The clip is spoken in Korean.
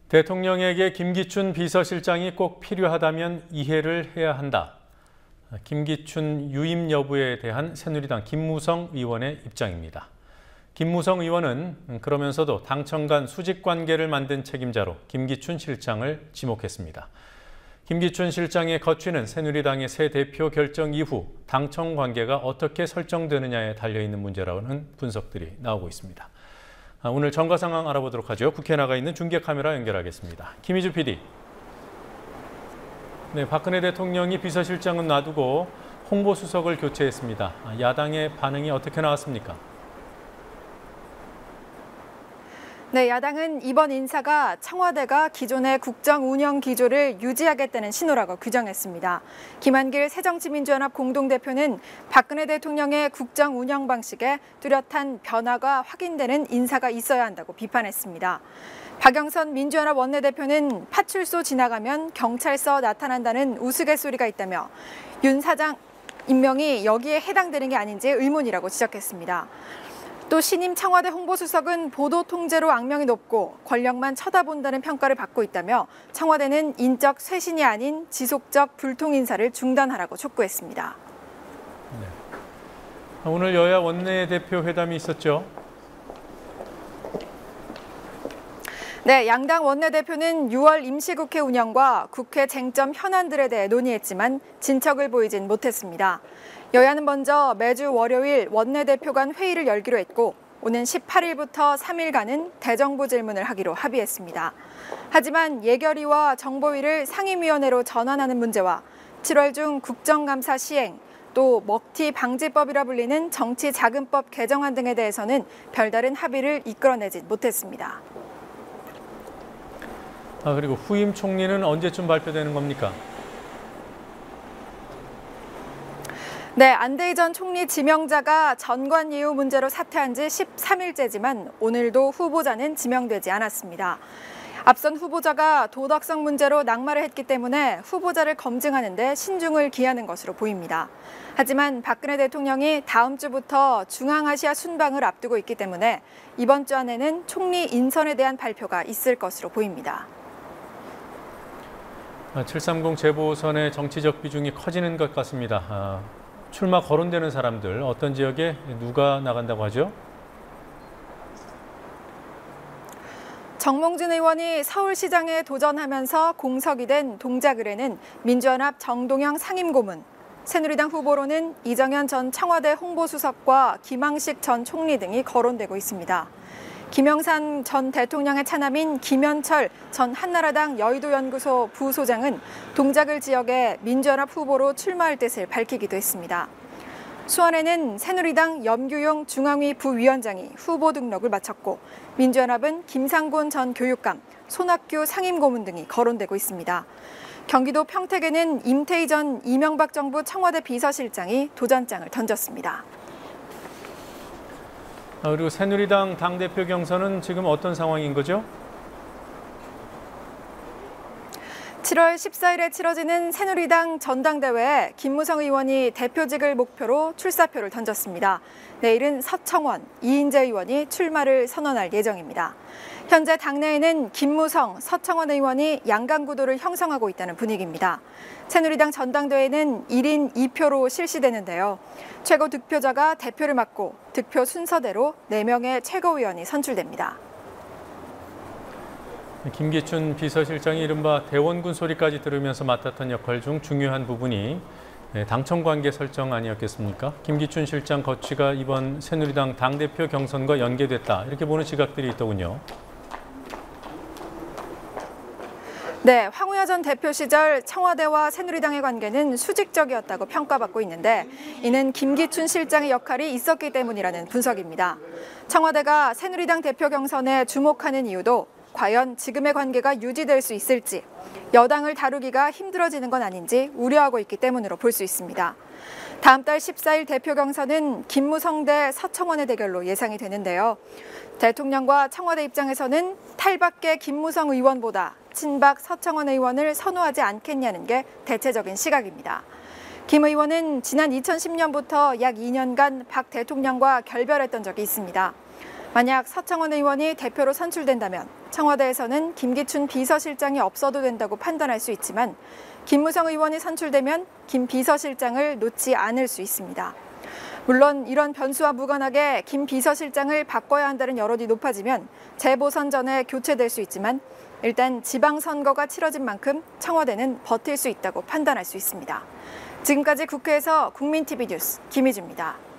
대통령에게 김기춘 비서실장이 꼭 필요하다면 이해를 해야 한다. 김기춘 유임 여부에 대한 새누리당 김무성 의원의 입장입니다. 김무성 의원은 그러면서도 당청 간 수직 관계를 만든 책임자로 김기춘 실장을 지목했습니다. 김기춘 실장의 거취는 새누리당의 새 대표 결정 이후 당청 관계가 어떻게 설정되느냐에 달려있는 문제라는 분석들이 나오고 있습니다. 오늘 정가 상황 알아보도록 하죠. 국회에 나가 있는 중계 카메라 연결하겠습니다. 김희주 PD. 네, 박근혜 대통령이 비서실장은 놔두고 홍보수석을 교체했습니다. 야당의 반응이 어떻게 나왔습니까? 네, 야당은 이번 인사가 청와대가 기존의 국정 운영 기조를 유지하겠다는 신호라고 규정했습니다. 김한길 새정치민주연합 공동대표는 박근혜 대통령의 국정 운영 방식에 뚜렷한 변화가 확인되는 인사가 있어야 한다고 비판했습니다. 박영선 민주연합 원내대표는 파출소 지나가면 경찰서 나타난다는 우스갯소리가 있다며 윤 사장 임명이 여기에 해당되는 게 아닌지 의문이라고 지적했습니다. 또 신임 청와대 홍보수석은 보도 통제로 악명이 높고 권력만 쳐다본다는 평가를 받고 있다며 청와대는 인적 쇄신이 아닌 지속적 불통 인사를 중단하라고 촉구했습니다. 네. 오늘 여야 원내대표 회담이 있었죠? 네, 양당 원내대표는 6월 임시국회 운영과 국회 쟁점 현안들에 대해 논의했지만 진척을 보이진 못했습니다. 여야는 먼저 매주 월요일 원내대표 간 회의를 열기로 했고 오는 18일부터 3일간은 대정부 질문을 하기로 합의했습니다. 하지만 예결위와 정보위를 상임위원회로 전환하는 문제와 7월 중 국정감사 시행, 또 먹튀 방지법이라 불리는 정치자금법 개정안 등에 대해서는 별다른 합의를 이끌어내지 못했습니다. 그리고 후임 총리는 언제쯤 발표되는 겁니까? 네, 안대희 전 총리 지명자가 전관예우 문제로 사퇴한 지 13일째지만 오늘도 후보자는 지명되지 않았습니다. 앞선 후보자가 도덕성 문제로 낙마를 했기 때문에 후보자를 검증하는 데 신중을 기하는 것으로 보입니다. 하지만 박근혜 대통령이 다음 주부터 중앙아시아 순방을 앞두고 있기 때문에 이번 주 안에는 총리 인선에 대한 발표가 있을 것으로 보입니다. 730 재보선의 정치적 비중이 커지는 것 같습니다. 출마 거론되는 사람들, 어떤 지역에 누가 나간다고 하죠? 정몽준 의원이 서울시장에 도전하면서 공석이 된 동작을에는 민주연합 정동영 상임고문, 새누리당 후보로는 이정현 전 청와대 홍보수석과 김항식 전 총리 등이 거론되고 있습니다. 김영삼 전 대통령의 차남인 김현철 전 한나라당 여의도연구소 부소장은 동작을 지역에 민주연합 후보로 출마할 뜻을 밝히기도 했습니다. 수원에는 새누리당 염규용 중앙위 부위원장이 후보 등록을 마쳤고 민주연합은 김상곤 전 교육감, 손학규 상임고문 등이 거론되고 있습니다. 경기도 평택에는 임태희 전 이명박 정부 청와대 비서실장이 도전장을 던졌습니다. 그리고 새누리당 당대표 경선은 지금 어떤 상황인 거죠? 7월 14일에 치러지는 새누리당 전당대회에 김무성 의원이 대표직을 목표로 출사표를 던졌습니다. 내일은 서청원, 이인재 의원이 출마를 선언할 예정입니다. 현재 당내에는 김무성, 서청원 의원이 양강구도를 형성하고 있다는 분위기입니다. 새누리당 전당대회는 1인 2표로 실시되는데요. 최고 득표자가 대표를 맡고 득표 순서대로 4명의 최고위원이 선출됩니다. 김기춘 비서실장이 이른바 대원군 소리까지 들으면서 맡았던 역할 중 중요한 부분이 당청 관계 설정 아니었겠습니까? 김기춘 실장 거취가 이번 새누리당 당대표 경선과 연계됐다, 이렇게 보는 시각들이 있더군요. 네, 황우여 전 대표 시절 청와대와 새누리당의 관계는 수직적이었다고 평가받고 있는데 이는 김기춘 실장의 역할이 있었기 때문이라는 분석입니다. 청와대가 새누리당 대표 경선에 주목하는 이유도 과연 지금의 관계가 유지될 수 있을지, 여당을 다루기가 힘들어지는 건 아닌지 우려하고 있기 때문으로 볼 수 있습니다. 다음 달 14일 대표 경선은 김무성 대 서청원의 대결로 예상이 되는데요. 대통령과 청와대 입장에서는 탈밖의 김무성 의원보다 친박 서청원 의원을 선호하지 않겠냐는 게 대체적인 시각입니다. 김 의원은 지난 2010년부터 약 2년간 박 대통령과 결별했던 적이 있습니다. 만약 서청원 의원이 대표로 선출된다면 청와대에서는 김기춘 비서실장이 없어도 된다고 판단할 수 있지만 김무성 의원이 선출되면 김 비서실장을 놓지 않을 수 있습니다. 물론 이런 변수와 무관하게 김 비서실장을 바꿔야 한다는 여론이 높아지면 재보선 전에 교체될 수 있지만 일단 지방선거가 치러진 만큼 청와대는 버틸 수 있다고 판단할 수 있습니다. 지금까지 국회에서 국민TV 뉴스 김희주입니다.